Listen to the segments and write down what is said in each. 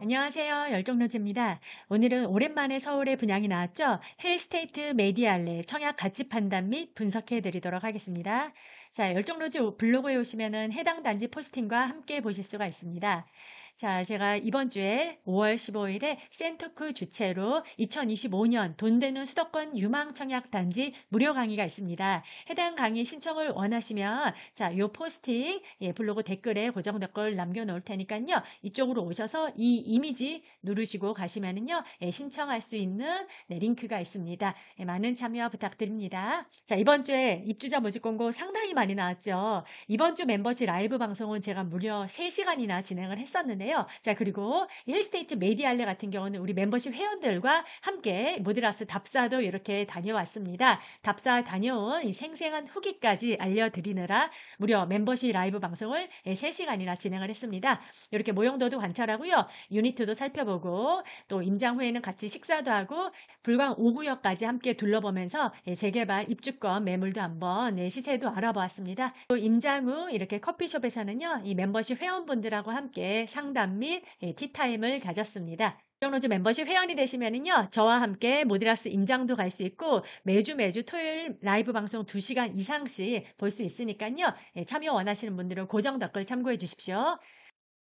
안녕하세요. 열정로즈입니다. 오늘은 오랜만에 서울에 분양이 나왔죠. 헬스테이트 메디알레 청약 가치 판단 및 분석해 드리도록 하겠습니다. 자, 열정로즈 블로그에 오시면은 해당 단지 포스팅과 함께 보실 수가 있습니다. 자, 제가 이번 주에 5월 15일에 센터크 주최로 2025년 돈 되는 수도권 유망 청약 단지 무료 강의가 있습니다. 해당 강의 신청을 원하시면 자, 요 포스팅 블로그 댓글에 고정 댓글 남겨놓을 테니까요. 이쪽으로 오셔서 이 이미지 누르시고 가시면은요. 신청할 수 있는 링크가 있습니다. 많은 참여 부탁드립니다. 자, 이번 주에 입주자 모집 공고 상당히 많이 나왔죠. 이번 주 멤버십 라이브 방송은 제가 무려 3시간이나 진행을 했었는데요. 자, 그리고 힐스테이트 메디알레 같은 경우는 우리 멤버십 회원들과 함께 모드라스 답사도 이렇게 다녀왔습니다. 답사 다녀온 이 생생한 후기까지 알려드리느라 무려 멤버십 라이브 방송을 3시간이나 진행을 했습니다. 이렇게 모형도도 관찰하고요. 유니트도 살펴보고 또 임장 후에는 같이 식사도 하고 불광 5구역까지 함께 둘러보면서 재개발 입주권 매물도 한번 시세도 알아보았습니다. 또 임장 후 이렇게 커피숍에서는요. 이 멤버십 회원분들하고 함께 상담 및 티타임을 가졌습니다. 정로즈 멤버십 회원이 되시면은요, 저와 함께 모드라스 임장도 갈 수 있고, 매주 토요일 라이브 방송 2시간 이상씩 볼 수 있으니까요, 참여 원하시는 분들은 고정 댓글 참고해 주십시오.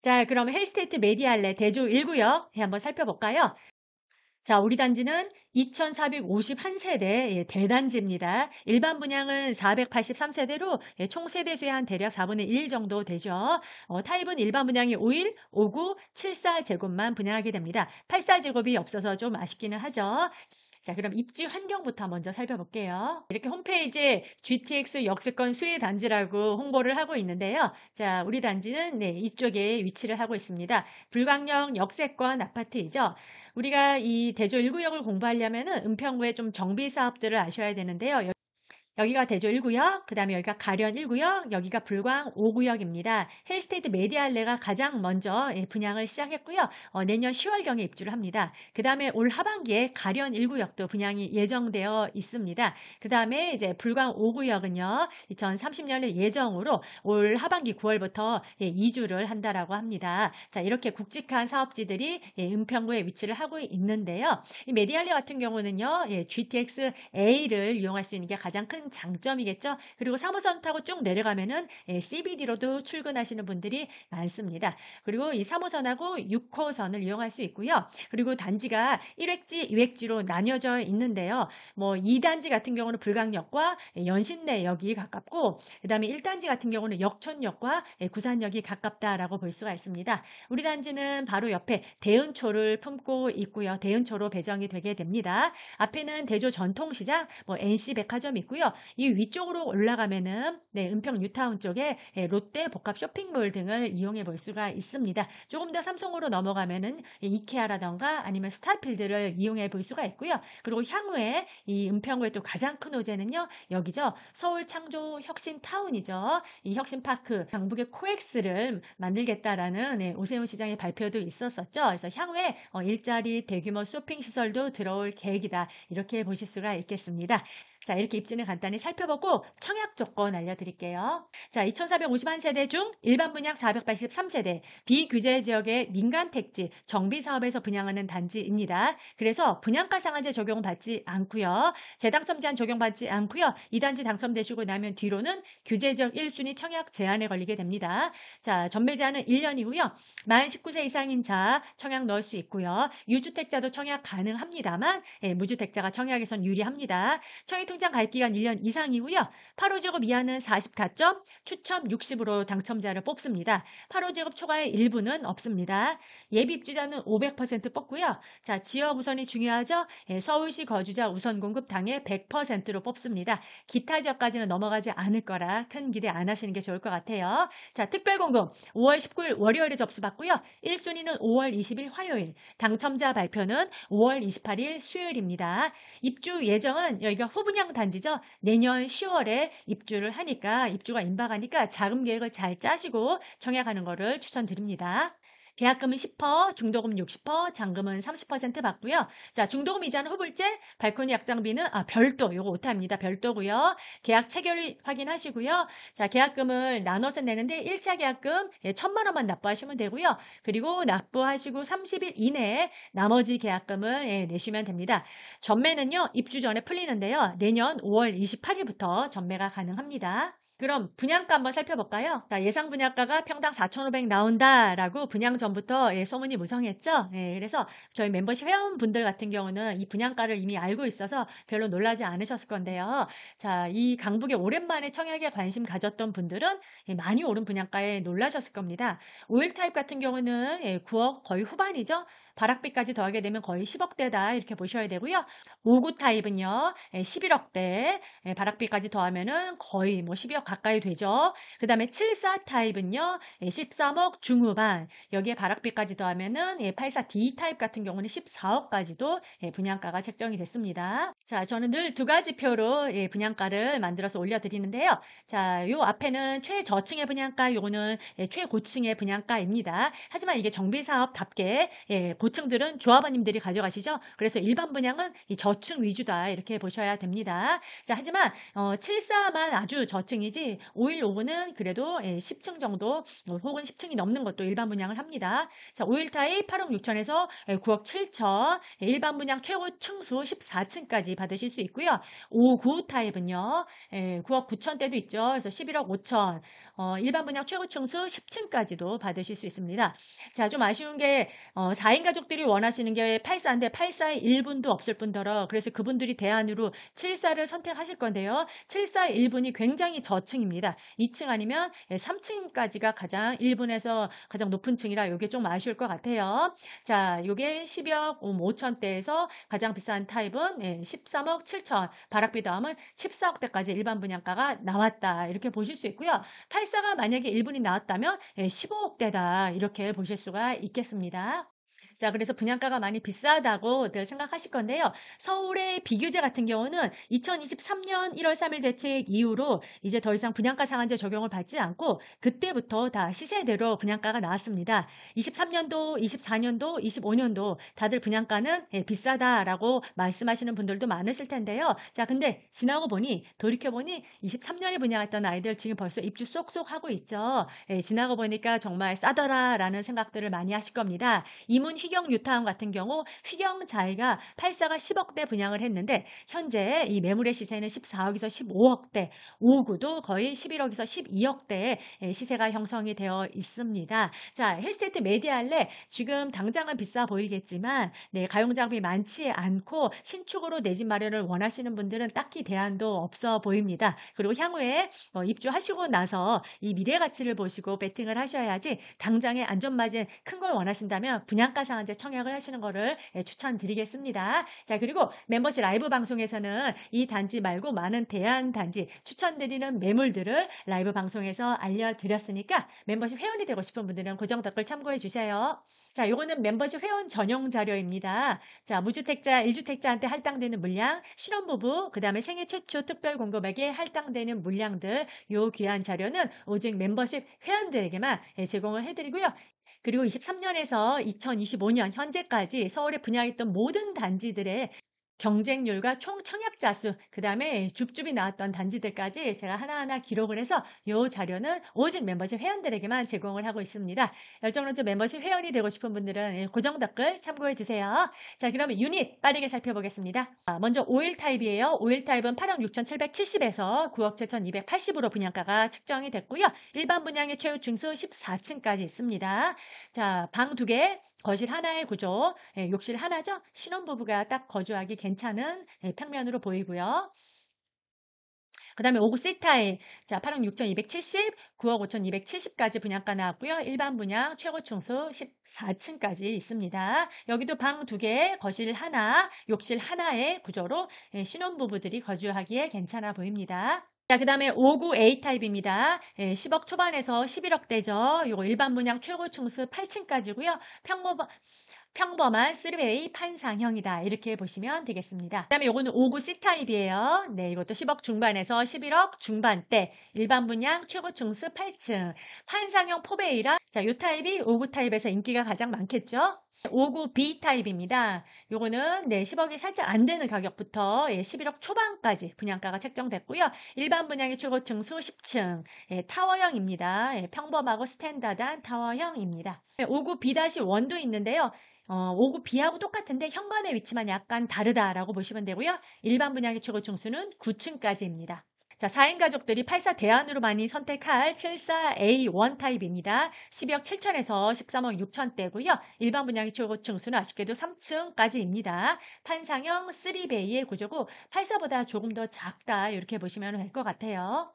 자, 그럼 헬스테이트 메디알레 대조 1구역 한번 살펴볼까요? 자, 우리 단지는 2,451세대 대단지입니다. 일반 분양은 483세대로 총 세대수의 한 대략 4분의 1 정도 되죠. 타입은 일반 분양이 5일, 5구, 74제곱만 분양하게 됩니다. 84제곱이 없어서 좀 아쉽기는 하죠. 자, 그럼 입지 환경부터 먼저 살펴볼게요. 이렇게 홈페이지에 GTX 역세권 수혜 단지라고 홍보를 하고 있는데요. 자, 우리 단지는 이쪽에 위치를 하고 있습니다. 불광역 역세권 아파트이죠. 우리가 이 대조 1구역을 공부하려면은 은평구에 좀 정비 사업들을 아셔야 되는데요. 여기가 대조 1구역, 그 다음에 여기가 가련 1구역, 여기가 불광 5구역입니다. 헬스테이트 메디알레가 가장 먼저 분양을 시작했고요. 내년 10월경에 입주를 합니다. 그 다음에 올 하반기에 가련 1구역도 분양이 예정되어 있습니다. 그 다음에 이제 불광 5구역은요, 2030년을 예정으로 올 하반기 9월부터 이주를 한다라고 합니다. 자, 이렇게 굵직한 사업지들이 은평구에 위치를 하고 있는데요. 이 메디알레 같은 경우는요, GTX A를 이용할 수 있는 게 가장 큰 장점이겠죠. 그리고 3호선 타고 쭉 내려가면은 CBD로도 출근하시는 분들이 많습니다. 그리고 이 3호선하고 6호선을 이용할 수 있고요. 그리고 단지가 1획지, 2획지로 나뉘어져 있는데요. 뭐 2단지 같은 경우는 불광역과 연신내역이 가깝고 그다음에 1단지 같은 경우는 역촌역과 구산역이 가깝다라고 볼 수가 있습니다. 우리 단지는 바로 옆에 대은초를 품고 있고요. 대은초로 배정이 되게 됩니다. 앞에는 대조 전통시장, 뭐 NC백화점 있고요. 이 위쪽으로 올라가면은 은평 뉴타운 쪽에 롯데 복합 쇼핑몰 등을 이용해 볼 수가 있습니다. 조금 더 삼성으로 넘어가면은 이케아라던가 아니면 스타필드를 이용해 볼 수가 있고요. 그리고 향후에 이 은평구의 또 가장 큰 호재는요. 여기죠. 서울 창조 혁신타운이죠. 이 혁신파크 강북의 코엑스를 만들겠다라는 오세훈 시장의 발표도 있었었죠. 그래서 향후에 일자리 대규모 쇼핑 시설도 들어올 계획이다. 이렇게 보실 수가 있겠습니다. 자, 이렇게 입지는 간단히 살펴보고 청약 조건 알려드릴게요. 자, 2,451세대 중 일반 분양 483세대, 비규제 지역의 민간 택지, 정비 사업에서 분양하는 단지입니다. 그래서 분양가 상한제 적용받지 않고요. 재당첨 제한 적용받지 않고요. 이 단지 당첨되시고 나면 뒤로는 규제 지역 1순위 청약 제한에 걸리게 됩니다. 자, 전매 제한은 1년이고요. 만 19세 이상인 자 청약 넣을 수 있고요. 유주택자도 청약 가능합니다만 무주택자가 청약에선 유리합니다. 청약통장 가입기간 1년 이상이고요. 8호제곱 이하는 40가점, 추첨 60으로 당첨자를 뽑습니다. 8호제곱 초과의 일부는 없습니다. 예비 입주자는 500% 뽑고요. 자, 지역 우선이 중요하죠. 서울시 거주자 우선 공급 당해 100%로 뽑습니다. 기타 지역까지는 넘어가지 않을 거라 큰 기대 안 하시는 게 좋을 것 같아요. 자, 특별 공급 5월 19일 월요일에 접수받고요. 1순위는 5월 20일 화요일, 당첨자 발표는 5월 28일 수요일입니다. 입주 예정은 여기가 후분양 단지죠. 내년 10월에 입주를 하니까 입주가 임박하니까 자금 계획을 잘 짜시고 청약하는 거를 추천드립니다. 계약금은 10%, 중도금 60%, 잔금은 30% 받고요. 자, 중도금 이자는 후불제, 발코니 약장비는 별도, 요거 오타입니다. 별도고요. 계약 체결 확인하시고요. 자, 계약금을 나눠서 내는데 1차 계약금 1,000만 원만 납부하시면 되고요. 그리고 납부하시고 30일 이내에 나머지 계약금을 내시면 됩니다. 전매는요, 입주 전에 풀리는데요. 내년 5월 28일부터 전매가 가능합니다. 그럼 분양가 한번 살펴볼까요? 자, 예상 분양가가 평당 4,500 나온다라고 분양 전부터 소문이 무성했죠. 그래서 저희 멤버십 회원분들 같은 경우는 이 분양가를 이미 알고 있어서 별로 놀라지 않으셨을 건데요. 자, 이 강북에 오랜만에 청약에 관심 가졌던 분들은 많이 오른 분양가에 놀라셨을 겁니다. 오일 타입 같은 경우는 9억 거의 후반이죠. 발악비까지 더하게 되면 거의 10억대다 이렇게 보셔야 되고요. 5구 타입은요 11억대, 발악비까지 더하면은 거의 뭐 12억 가까이 되죠. 그 다음에 74 타입은요 13억 중후반, 여기에 발악비까지 더하면은 84D 타입 같은 경우는 14억까지도 분양가가 책정이 됐습니다. 자, 저는 늘 두 가지 표로 분양가를 만들어서 올려드리는데요. 자, 요 앞에는 최저층의 분양가, 요거는 최고층의 분양가입니다. 하지만 이게 정비사업답게 고층들은 조합원님들이 가져가시죠. 그래서 일반 분양은 이 저층 위주다 이렇게 보셔야 됩니다. 자, 하지만 74만 아주 저층이지 51, 5구는 그래도 10층 정도 혹은 10층이 넘는 것도 일반 분양을 합니다. 자, 51 타입 8억 6천에서 9억 7천, 일반 분양 최고 층수 14층까지 받으실 수 있고요. 59 타입은요 9억 9천대도 있죠. 그래서 11억 5천, 일반 분양 최고 층수 10층까지도 받으실 수 있습니다. 자, 좀 아쉬운 게 4인 가족들이 원하시는 게 84인데 84에 1분도 없을 뿐더러, 그래서 그분들이 대안으로 74를 선택하실 건데요. 74의 1분이 굉장히 저층입니다. 2층 아니면 3층까지가 가장 1분에서 가장 높은 층이라 이게 좀 아쉬울 것 같아요. 자, 이게 10억 5천대에서 가장 비싼 타입은 13억 7천, 발악비 더하면 14억대까지 일반 분양가가 나왔다 이렇게 보실 수 있고요. 84가 만약에 1분이 나왔다면 15억대다 이렇게 보실 수가 있겠습니다. 자, 그래서 분양가가 많이 비싸다고들 생각하실 건데요. 서울의 비규제 같은 경우는 2023년 1월 3일 대책 이후로 이제 더 이상 분양가 상한제 적용을 받지 않고 그때부터 다 시세대로 분양가가 나왔습니다. 23년도, 24년도, 25년도 다들 분양가는 비싸다라고 말씀하시는 분들도 많으실 텐데요. 자, 근데 지나고 보니, 돌이켜보니 23년에 분양했던 아이들 지금 벌써 입주 쏙쏙 하고 있죠. 지나고 보니까 정말 싸더라라는 생각들을 많이 하실 겁니다. 이문 휘경 뉴타운 같은 경우 휘경 자이가 84가 10억대 분양을 했는데 현재 이 매물의 시세는 14억에서 15억대, 5구도 거의 11억에서 12억대의 시세가 형성이 되어 있습니다. 자, 힐스테이트 메디알레 지금 당장은 비싸 보이겠지만 가용장비 많지 않고 신축으로 내 집 마련을 원하시는 분들은 딱히 대안도 없어 보입니다. 그리고 향후에 입주하시고 나서 이 미래 가치를 보시고 베팅을 하셔야지, 당장의 안전마진 큰 걸 원하신다면 분양가 상한제 청약을 하시는 거를 추천드리겠습니다. 자, 그리고 멤버십 라이브 방송에서는 이 단지 말고 많은 대안 단지 추천드리는 매물들을 라이브 방송에서 알려드렸으니까 멤버십 회원이 되고 싶은 분들은 고정 댓글 참고해 주세요. 자, 요거는 멤버십 회원 전용 자료입니다. 자, 무주택자, 1주택자한테 할당되는 물량, 신혼부부, 그 다음에 생애 최초 특별 공급액에 할당되는 물량들, 요 귀한 자료는 오직 멤버십 회원들에게만 제공을 해드리고요. 그리고 23년에서 2025년 현재까지 서울에 분양했던 모든 단지들의 경쟁률과 총 청약자 수, 그 다음에 줍줍이 나왔던 단지들까지 제가 하나하나 기록을 해서 이 자료는 오직 멤버십 회원들에게만 제공을 하고 있습니다. 열정론조 멤버십 회원이 되고 싶은 분들은 고정 댓글 참고해 주세요. 자, 그러면 유닛 빠르게 살펴보겠습니다. 먼저 5일 타입이에요. 5일 타입은 8억 6,770에서 9억 7,280으로 분양가가 측정이 됐고요. 일반 분양의 최후 층수 14층까지 있습니다. 자, 방 2개, 거실 하나의 구조, 욕실 하나죠? 신혼부부가 딱 거주하기 괜찮은 평면으로 보이고요. 그 다음에 5구 C타입, 자, 8억 6,270, 9억 5,270까지 분양가 나왔고요. 일반 분양 최고 층수 14층까지 있습니다. 여기도 방 2개, 거실 하나, 욕실 하나의 구조로 신혼부부들이 거주하기에 괜찮아 보입니다. 자, 그 다음에 5구 A타입입니다. 10억 초반에서 11억대죠. 요거 일반 분양 최고 층수 8층까지고요. 평범한 3베이 판상형이다. 이렇게 보시면 되겠습니다. 그 다음에 요거는 5구 C타입이에요. 네, 이것도 10억 중반에서 11억 중반대. 일반 분양 최고 층수 8층. 판상형 4베이라. 자, 요 타입이 5구 타입에서 인기가 가장 많겠죠? 5구 B타입입니다. 요거는 네, 10억이 살짝 안 되는 가격부터 11억 초반까지 분양가가 책정됐고요. 일반 분양의 최고 층수 10층. 타워형입니다. 평범하고 스탠다드한 타워형입니다. 5구 B-1도 있는데요. 5구 B하고 똑같은데 현관의 위치만 약간 다르다라고 보시면 되고요. 일반 분양의 최고 층수는 9층까지입니다. 자, 4인 가족들이 84 대안으로 많이 선택할 74A1 타입입니다. 12억 7천에서 13억 6천대고요. 일반 분양의 최고 층수는 아쉽게도 3층까지입니다. 판상형 3베이의 구조고 84보다 조금 더 작다 이렇게 보시면 될 것 같아요.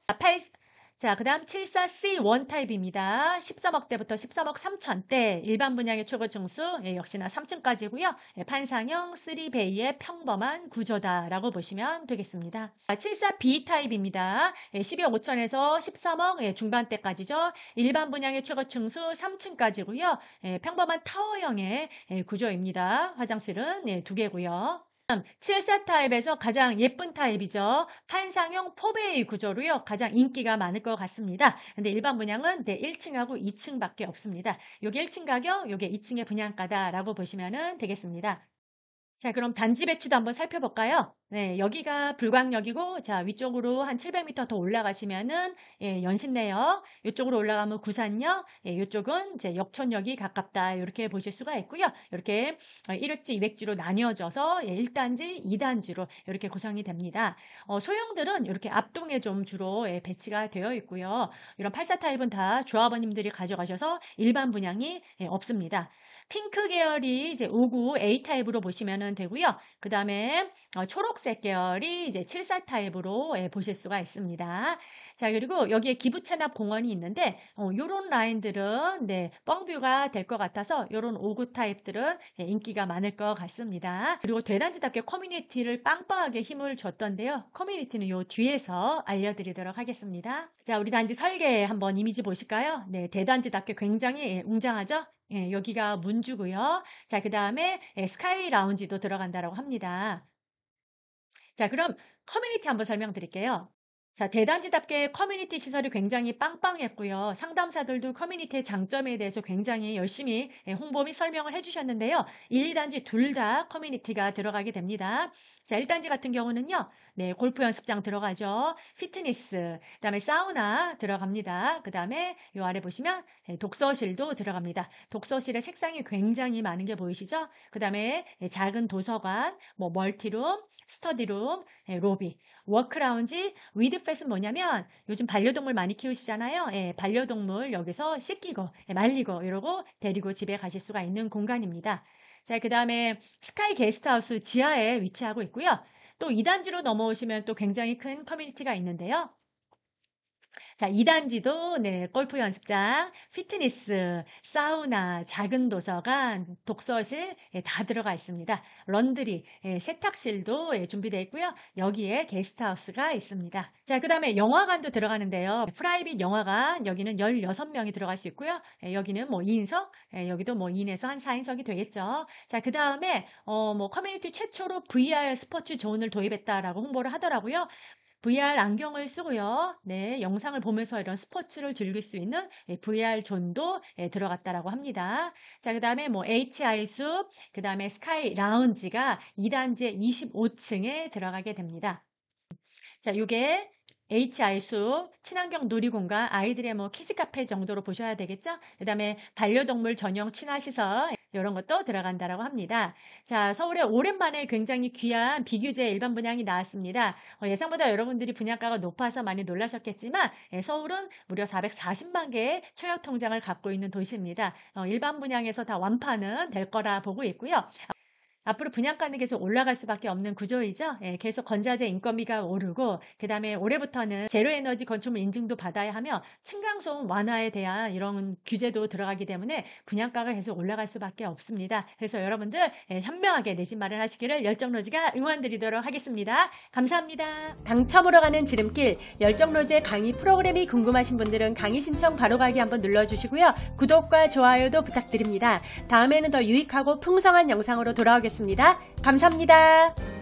자, 그 다음 74C1 타입입니다. 13억대부터 13억 3천대, 일반 분양의 최고 층수 역시나 3층까지고요. 판상형 3베이의 평범한 구조다라고 보시면 되겠습니다. 74B 타입입니다. 12억 5천에서 13억 중반대까지죠. 일반 분양의 최고 층수 3층까지고요. 평범한 타워형의 구조입니다. 화장실은 2개고요. 74 타입에서 가장 예쁜 타입이죠. 판상형 4베이 구조로요. 가장 인기가 많을 것 같습니다. 근데 일반 분양은 1층하고 2층밖에 없습니다. 요게 1층 가격, 요게 2층의 분양가다라고 보시면 되겠습니다. 자, 그럼 단지 배치도 한번 살펴볼까요? 네, 여기가 불광역이고, 자, 위쪽으로 한 700m 더 올라가시면은, 연신내역, 이쪽으로 올라가면 구산역, 이쪽은 이제 역천역이 가깝다. 이렇게 보실 수가 있고요. 이렇게 1획지, 2획지로 나뉘어져서 1단지, 2단지로 이렇게 구성이 됩니다. 소형들은 이렇게 앞동에 좀 주로 배치가 되어 있고요. 이런 84 타입은 다 조합원님들이 가져가셔서 일반 분양이 없습니다. 핑크 계열이 이제 5구 A 타입으로 보시면 되고요. 그 다음에 초록색 계열이 이제 74 타입으로 보실 수가 있습니다. 자, 그리고 여기에 기부 체납 공원이 있는데 요런 라인들은 뻥뷰가 될 것 같아서 요런 5구 타입들은 인기가 많을 것 같습니다. 그리고 대단지답게 커뮤니티를 빵빵하게 힘을 줬던데요. 커뮤니티는 요 뒤에서 알려드리도록 하겠습니다. 자, 우리 단지 설계 한번 이미지 보실까요? 네, 대단지답게 굉장히 웅장하죠? 여기가 문주고요. 자, 그 다음에 스카이 라운지도 들어간다라고 합니다. 자, 그럼 커뮤니티 한번 설명드릴게요. 자, 대단지답게 커뮤니티 시설이 굉장히 빵빵했고요. 상담사들도 커뮤니티의 장점에 대해서 굉장히 열심히 홍보 및 설명을 해주셨는데요. 1, 2단지 둘 다 커뮤니티가 들어가게 됩니다. 자, 1단지 같은 경우는요. 네, 골프 연습장 들어가죠. 피트니스, 그 다음에 사우나 들어갑니다. 그 다음에 요 아래 보시면 독서실도 들어갑니다. 독서실의 색상이 굉장히 많은 게 보이시죠? 그 다음에 작은 도서관, 뭐 멀티룸, 스터디룸, 로비, 워크라운지, 위드펫은 뭐냐면 요즘 반려동물 많이 키우시잖아요. 반려동물 여기서 씻기고 말리고 이러고 데리고 집에 가실 수가 있는 공간입니다. 자, 그 다음에 스카이 게스트하우스 지하에 위치하고 있고요. 또 2단지로 넘어오시면 또 굉장히 큰 커뮤니티가 있는데요. 자, 2단지도 골프 연습장, 피트니스, 사우나, 작은 도서관, 독서실 다 들어가 있습니다. 런드리, 세탁실도 준비되어 있고요. 여기에 게스트하우스가 있습니다. 자, 그 다음에 영화관도 들어가는데요. 프라이빗 영화관, 여기는 16명이 들어갈 수 있고요. 여기는 뭐 2인석, 여기도 뭐 2인에서 한 4인석이 되겠죠. 자, 그 다음에 뭐 커뮤니티 최초로 VR 스포츠 존을 도입했다라고 홍보를 하더라고요. VR 안경을 쓰고요. 네, 영상을 보면서 이런 스포츠를 즐길 수 있는 VR 존도 들어갔다라고 합니다. 자, 그 다음에 뭐 HI 숲, 그 다음에 스카이 라운지가 2단지 25층에 들어가게 됩니다. 자, 요게 HI 숲, 친환경 놀이공간, 아이들의 뭐 키즈 카페 정도로 보셔야 되겠죠? 그 다음에 반려동물 전용 친화시설, 이런 것도 들어간다라고 합니다. 자, 서울에 오랜만에 굉장히 귀한 비규제 일반 분양이 나왔습니다. 예상보다 여러분들이 분양가가 높아서 많이 놀라셨겠지만, 서울은 무려 440만 개의 처역 통장을 갖고 있는 도시입니다. 일반 분양에서 다 완파는 될 거라 보고 있고요. 앞으로 분양가는 계속 올라갈 수밖에 없는 구조이죠. 예, 계속 건자재 인건비가 오르고 그다음에 올해부터는 제로에너지 건축물 인증도 받아야 하며 층간소음 완화에 대한 이런 규제도 들어가기 때문에 분양가가 계속 올라갈 수밖에 없습니다. 그래서 여러분들 현명하게 내 집 마련하시기를 열정로지가 응원드리도록 하겠습니다. 감사합니다. 당첨으로 가는 지름길 열정로지의 강의 프로그램이 궁금하신 분들은 강의 신청 바로 가기 한번 눌러주시고요. 구독과 좋아요도 부탁드립니다. 다음에는 더 유익하고 풍성한 영상으로 돌아오겠습니다. 감사합니다.